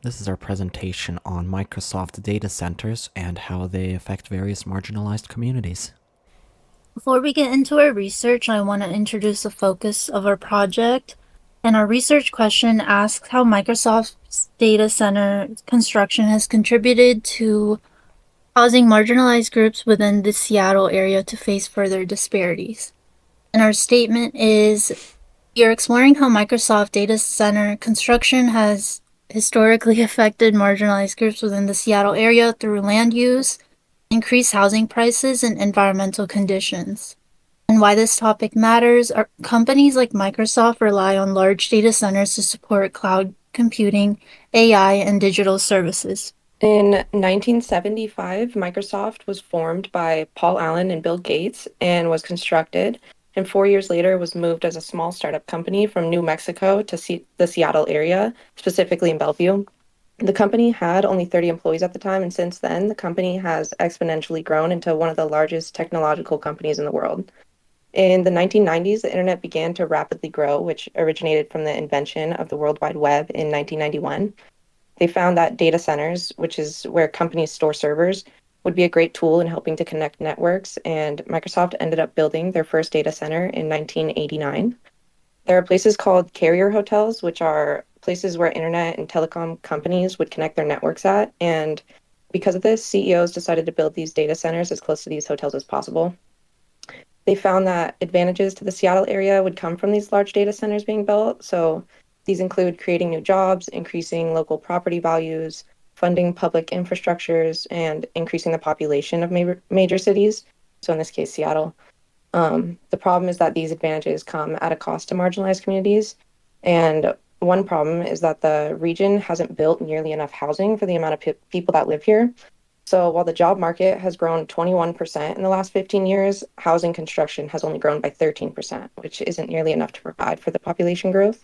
This is our presentation on Microsoft data centers and how they affect various marginalized communities. Before we get into our research, I want to introduce the focus of our project. And our research question asks how Microsoft's data center construction has contributed to causing marginalized groups within the Seattle area to face further disparities. And our statement is we are exploring how Microsoft data center construction has historically affected marginalized groups within the Seattle area through land use, increased housing prices, and environmental conditions. And why this topic matters are companies like Microsoft rely on large data centers to support cloud computing, AI, and digital services. In 1975, Microsoft was formed by Paul Allen and Bill Gates and was constructed, and 4 years later was moved as a small startup company from New Mexico to the Seattle area, specifically in Bellevue. The company had only 30 employees at the time, and since then, the company has exponentially grown into one of the largest technological companies in the world. In the 1990s, the internet began to rapidly grow, which originated from the invention of the World Wide Web in 1991. They found that data centers, which is where companies store servers, would be a great tool in helping to connect networks, and Microsoft ended up building their first data center in 1989. There are places called carrier hotels, which are places where internet and telecom companies would connect their networks at. And because of this, CEOs decided to build these data centers as close to these hotels as possible. They found that advantages to the Seattle area would come from these large data centers being built. So these include creating new jobs, increasing local property values, funding public infrastructures, and increasing the population of major cities. So in this case, Seattle. The problem is that these advantages come at a cost to marginalized communities. And one problem is that the region hasn't built nearly enough housing for the amount of people that live here. So while the job market has grown 21% in the last 15 years, housing construction has only grown by 13%, which isn't nearly enough to provide for the population growth.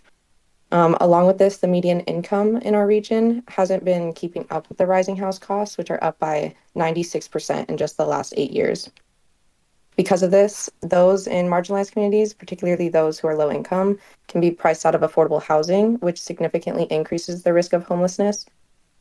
Along with this, the median income in our region hasn't been keeping up with the rising house costs, which are up by 96% in just the last 8 years. Because of this, those in marginalized communities, particularly those who are low income, can be priced out of affordable housing, which significantly increases the risk of homelessness.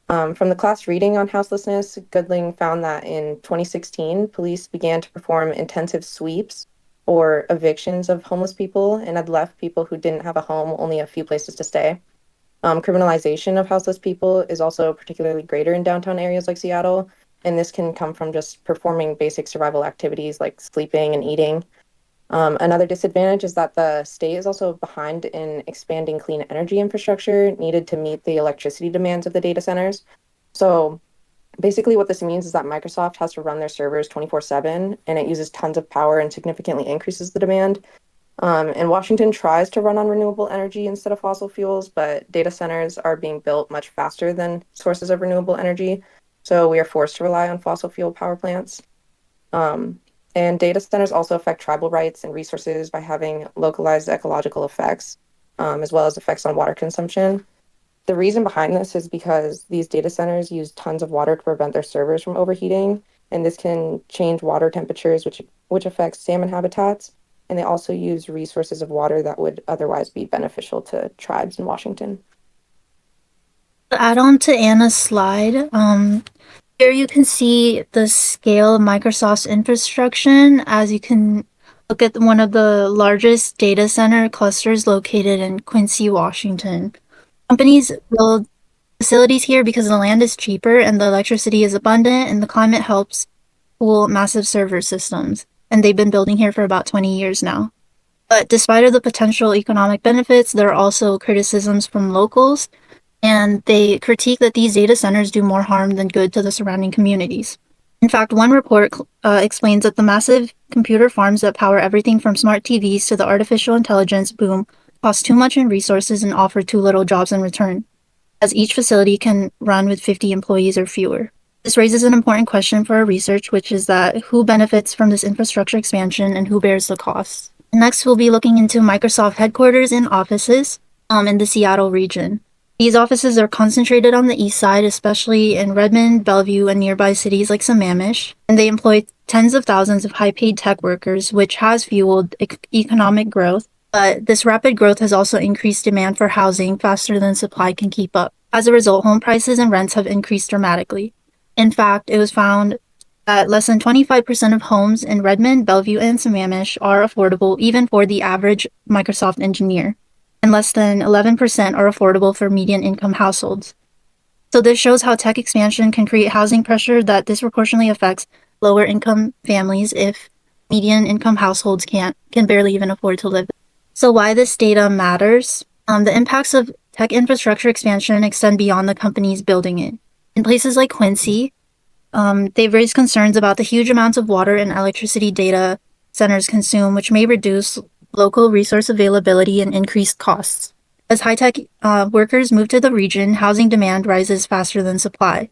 From the class reading on houselessness, Goodling found that in 2016, police began to perform intensive sweeps or evictions of homeless people and had left people who didn't have a home only a few places to stay. Criminalization of houseless people is also particularly greater in downtown areas like Seattle, and this can come from just performing basic survival activities like sleeping and eating. Another disadvantage is that the state is also behind in expanding clean energy infrastructure needed to meet the electricity demands of the data centers. So basically, what this means is that Microsoft has to run their servers 24/7, and it uses tons of power and significantly increases the demand. And Washington tries to run on renewable energy instead of fossil fuels, but data centers are being built much faster than sources of renewable energy. So we are forced to rely on fossil fuel power plants. Um, and data centers also affect tribal rights and resources by having localized ecological effects, as well as effects on water consumption. The reason behind this is because these data centers use tons of water to prevent their servers from overheating, and this can change water temperatures, which affects salmon habitats. And they also use resources of water that would otherwise be beneficial to tribes in Washington. To add on to Anna's slide, here you can see the scale of Microsoft's infrastructure as you can look at one of the largest data center clusters located in Quincy, Washington. Companies build facilities here because the land is cheaper and the electricity is abundant and the climate helps cool massive server systems. And they've been building here for about 20 years now. But despite of the potential economic benefits, there are also criticisms from locals, and they critique that these data centers do more harm than good to the surrounding communities. In fact, one report explains that the massive computer farms that power everything from smart TVs to the artificial intelligence boom cost too much in resources and offer too little jobs in return, as each facility can run with 50 employees or fewer. This raises an important question for our research, which is that who benefits from this infrastructure expansion and who bears the costs? Next, we'll be looking into Microsoft headquarters and offices in the Seattle region. These offices are concentrated on the east side, especially in Redmond, Bellevue, and nearby cities like Sammamish, and they employ tens of thousands of high-paid tech workers, which has fueled economic growth. But this rapid growth has also increased demand for housing faster than supply can keep up. As a result, home prices and rents have increased dramatically. In fact, it was found that less than 25% of homes in Redmond, Bellevue, and Sammamish are affordable even for the average Microsoft engineer, and less than 11% are affordable for median income households. So this shows how tech expansion can create housing pressure that disproportionately affects lower income families if median income households can barely even afford to live. So why this data matters? The impacts of tech infrastructure expansion extend beyond the companies building it. In places like Quincy, they've raised concerns about the huge amounts of water and electricity data centers consume, which may reduce local resource availability and increase costs. As high-tech workers move to the region, housing demand rises faster than supply.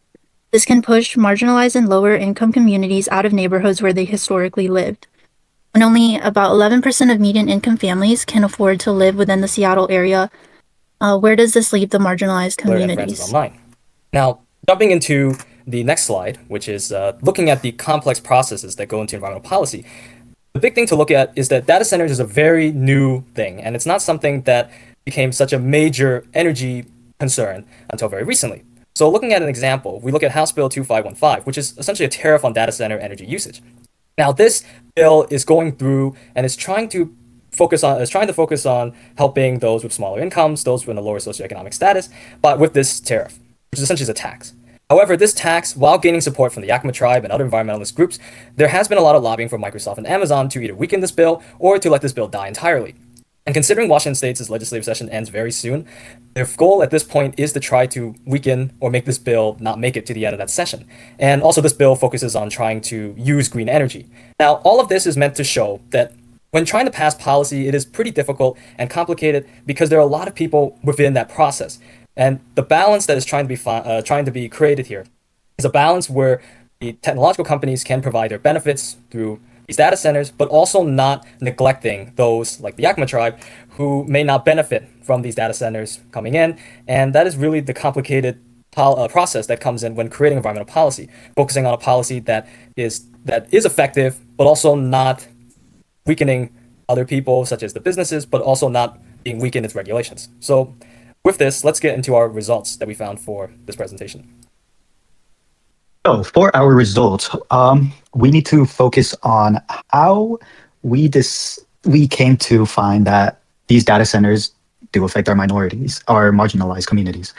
This can push marginalized and lower-income communities out of neighborhoods where they historically lived. When only about 11% of median income families can afford to live within the Seattle area, where does this leave the marginalized and renters communities? online. Now, jumping into the next slide, which is looking at the complex processes that go into environmental policy, the big thing to look at is that data centers is a very new thing, and it's not something that became such a major energy concern until very recently. So looking at an example, we look at House Bill 2515, which is essentially a tariff on data center energy usage. Now, this bill is going through and is trying to focus on helping those with smaller incomes, those with a lower socioeconomic status, but with this tariff, which is essentially a tax. However, this tax, while gaining support from the Yakima tribe and other environmentalist groups, there has been a lot of lobbying from Microsoft and Amazon to either weaken this bill or to let this bill die entirely. And considering Washington State's legislative session ends very soon, their goal at this point is to try to weaken or make this bill not make it to the end of that session. And also, this bill focuses on trying to use green energy. Now, all of this is meant to show that when trying to pass policy, it is pretty difficult and complicated because there are a lot of people within that process. And the balance that is trying to be created here is a balance where the technological companies can provide their benefits through these data centers, but also not neglecting those like the Yakima tribe who may not benefit from these data centers coming in. And that is really the complicated process that comes in when creating environmental policy, focusing on a policy that is effective, but also not weakening other people, such as the businesses, but also not being weak in its regulations. So with this, let's get into our results that we found for this presentation. So for our results, we need to focus on how we came to find that these data centers do affect our minorities, our marginalized communities.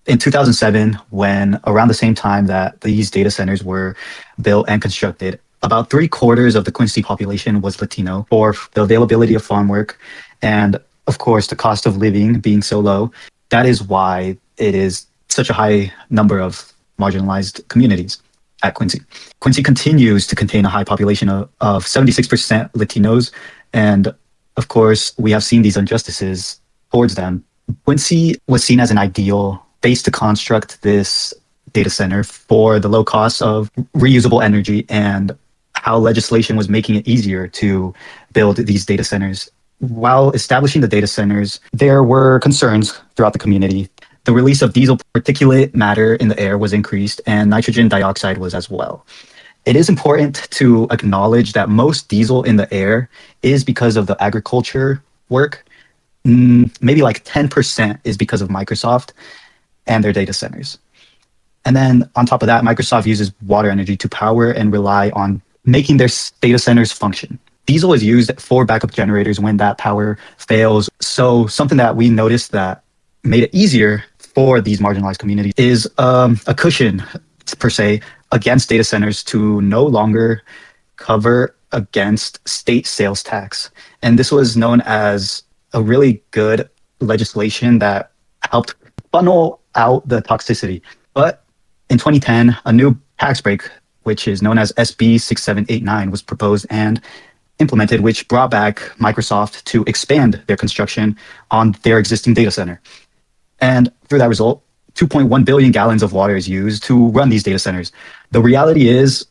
In 2007, when around the same time that these data centers were built and constructed, about 3/4 of the Quincy population was Latino. For the availability of farm work and, of course, the cost of living being so low, that is why it is such a high number of marginalized communities at Quincy. Quincy continues to contain a high population of 76% Latinos, and of course, we have seen these injustices towards them. Quincy was seen as an ideal base to construct this data center for the low cost of reusable energy and how legislation was making it easier to build these data centers. While establishing the data centers, there were concerns throughout the community. The release of diesel particulate matter in the air was increased, and nitrogen dioxide was as well. It is important to acknowledge that most diesel in the air is because of the agriculture work. Maybe like 10% is because of Microsoft and their data centers. And then on top of that, Microsoft uses water energy to power and rely on making their data centers function. Diesel is used for backup generators when that power fails. So something that we noticed that made it easier for these marginalized communities is a cushion, per se, against data centers to no longer cover against state sales tax. And this was known as a really good legislation that helped funnel out the toxicity. But in 2010, a new tax break, which is known as SB 6789, was proposed and implemented, which brought back Microsoft to expand their construction on their existing data center. And through that result, 2.1 billion gallons of water is used to run these data centers. The reality is,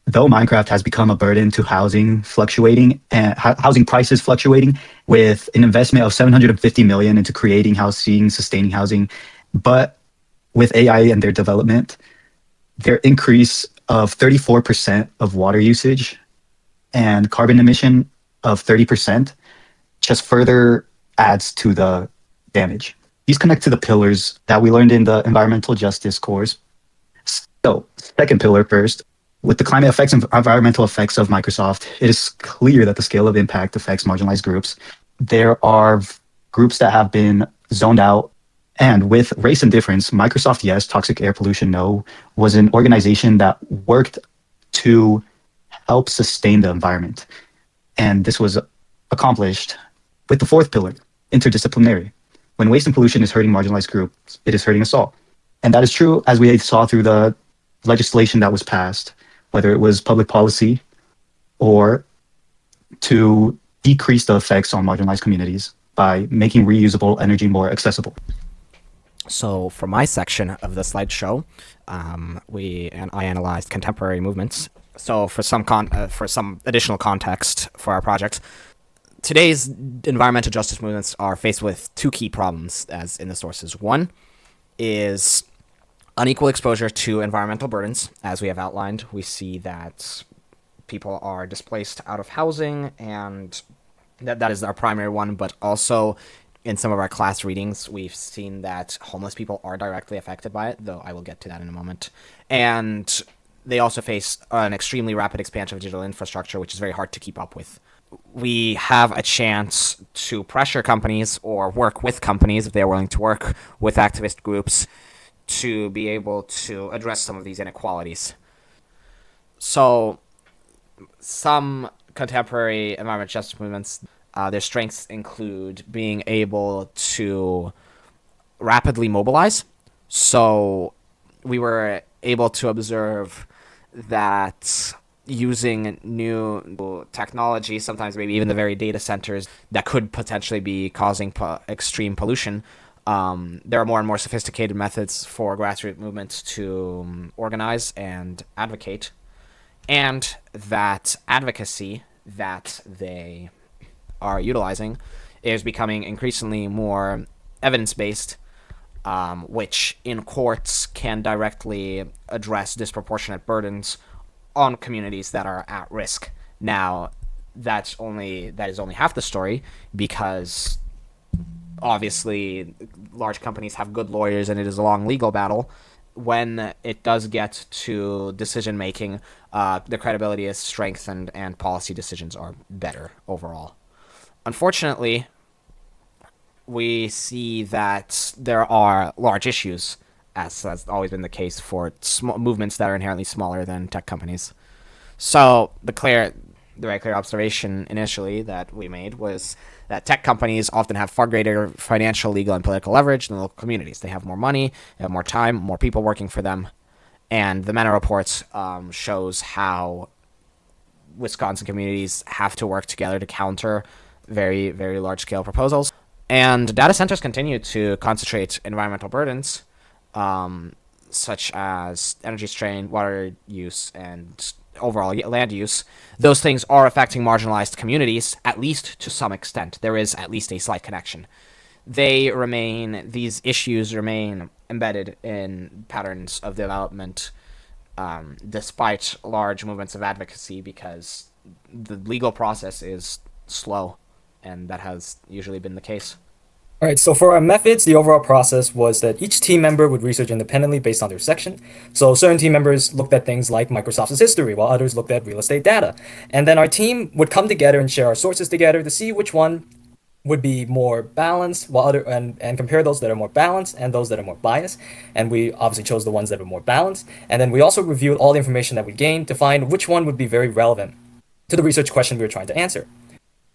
though Minecraft has become a burden to housing fluctuating and housing prices fluctuating with an investment of 750 million into creating housing, sustaining housing, but with AI and their development, their increase of 34% of water usage and carbon emission of 30% just further adds to the damage. These connect to the pillars that we learned in the environmental justice course. So, second pillar first. With the climate effects and environmental effects of Microsoft, it is clear that the scale of impact affects marginalized groups. There are groups that have been zoned out. And with race and difference, Microsoft, yes, toxic air pollution, no, was an organization that worked to help sustain the environment. And this was accomplished with the fourth pillar, interdisciplinary. When waste and pollution is hurting marginalized groups, it is hurting us all. And that is true as we saw through the legislation that was passed, whether it was public policy or to decrease the effects on marginalized communities by making reusable energy more accessible. So for my section of the slideshow, I analyzed contemporary movements. So for some additional context for our project, today's environmental justice movements are faced with two key problems, as in the sources. One is unequal exposure to environmental burdens. As we have outlined, we see that people are displaced out of housing, and that is our primary one, but also in some of our class readings, we've seen that homeless people are directly affected by it, though I will get to that in a moment. And they also face an extremely rapid expansion of digital infrastructure, which is very hard to keep up with. We have a chance to pressure companies or work with companies, if they're willing to work with activist groups, to be able to address some of these inequalities. So some contemporary environmental justice movements, their strengths include being able to rapidly mobilize. So we were able to observe that using new technology, sometimes maybe even the very data centers that could potentially be causing extreme pollution, there are more and more sophisticated methods for grassroots movements to organize and advocate, and that advocacy that they are utilizing is becoming increasingly more evidence-based, which in courts can directly address disproportionate burdens on communities that are at risk. Now, that is only half the story, because obviously large companies have good lawyers and it is a long legal battle. When it does get to decision making, the credibility is strengthened and policy decisions are better overall. Unfortunately, we see that there are large issues, as has always been the case for movements that are inherently smaller than tech companies. So the very clear observation initially that we made was that tech companies often have far greater financial, legal, and political leverage than local communities. They have more money, they have more time, more people working for them. And the Mena report shows how Wisconsin communities have to work together to counter very, very large-scale proposals. And data centers continue to concentrate environmental burdens, such as energy strain, water use, and overall land use. Those things are affecting marginalized communities, at least to some extent. There is at least a slight connection. These issues remain embedded in patterns of development, despite large movements of advocacy, because the legal process is slow, and that has usually been the case. All right, so for our methods, the overall process was that each team member would research independently based on their section. So certain team members looked at things like Microsoft's history, while others looked at real estate data. And then our team would come together and share our sources together to see which one would be more balanced, and compare those that are more balanced and those that are more biased. And we obviously chose the ones that are more balanced. And then we also reviewed all the information that we gained to find which one would be very relevant to the research question we were trying to answer.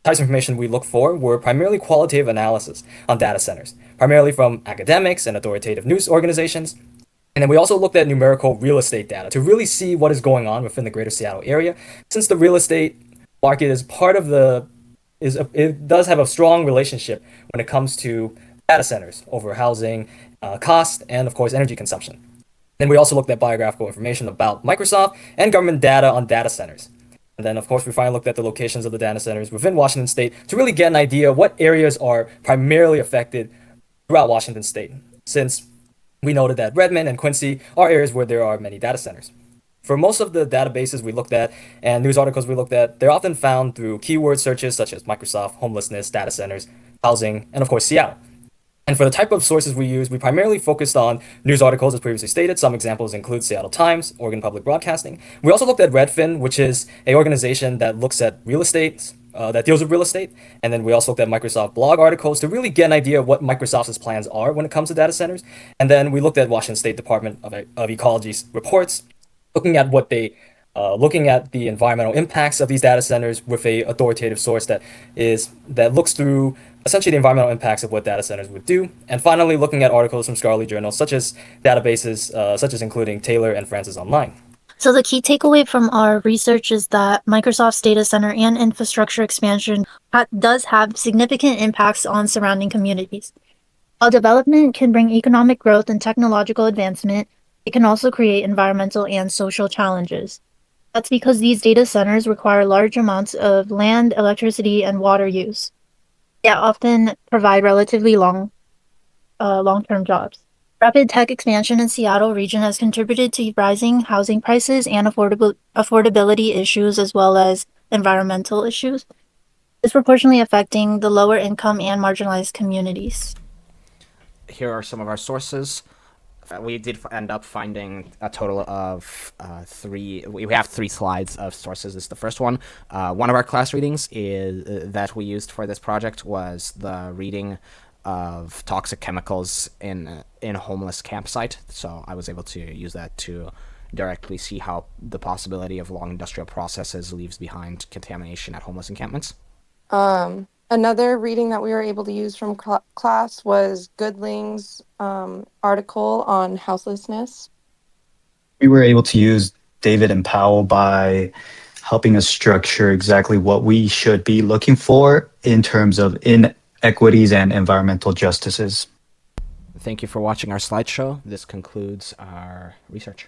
Types of information we looked for were primarily qualitative analysis on data centers, primarily from academics and authoritative news organizations. And then we also looked at numerical real estate data to really see what is going on within the greater Seattle area, since the real estate market is it does have a strong relationship when it comes to data centers over housing, cost, and of course energy consumption. Then we also looked at biographical information about Microsoft and government data on data centers. And then, of course, we finally looked at the locations of the data centers within Washington State to really get an idea of what areas are primarily affected throughout Washington State, since we noted that Redmond and Quincy are areas where there are many data centers. For most of the databases we looked at and news articles we looked at, they're often found through keyword searches such as Microsoft, homelessness, data centers, housing, and of course, Seattle. And for the type of sources we use, we primarily focused on news articles, as previously stated. Some examples include Seattle Times, Oregon Public Broadcasting. We also looked at Redfin, which is a organization that looks at real estate, that deals with real estate. And then we also looked at Microsoft blog articles to really get an idea of what Microsoft's plans are when it comes to data centers. And then we looked at Washington State Department of Ecology's reports, looking at looking at the environmental impacts of these data centers with a authoritative source that looks through essentially the environmental impacts of what data centers would do, and finally looking at articles from scholarly journals such as databases such as including Taylor and Francis Online. So the key takeaway from our research is that Microsoft's data center and infrastructure expansion does have significant impacts on surrounding communities. While development can bring economic growth and technological advancement, it can also create environmental and social challenges. That's because these data centers require large amounts of land, electricity, and water use. They often provide relatively long-term jobs. Rapid tech expansion in Seattle region has contributed to rising housing prices and affordability issues as well as environmental issues, disproportionately affecting the lower income and marginalized communities. Here are some of our sources. We did end up finding a total of three. We have 3 slides of sources. This is the first one. One of our class readings that we used for this project was the reading of toxic chemicals in a homeless campsite. So I was able to use that to directly see how the possibility of long industrial processes leaves behind contamination at homeless encampments. Another reading that we were able to use from class was Goodling's article on houselessness. We were able to use David and Powell by helping us structure exactly what we should be looking for in terms of inequities and environmental justices. Thank you for watching our slideshow. This concludes our research.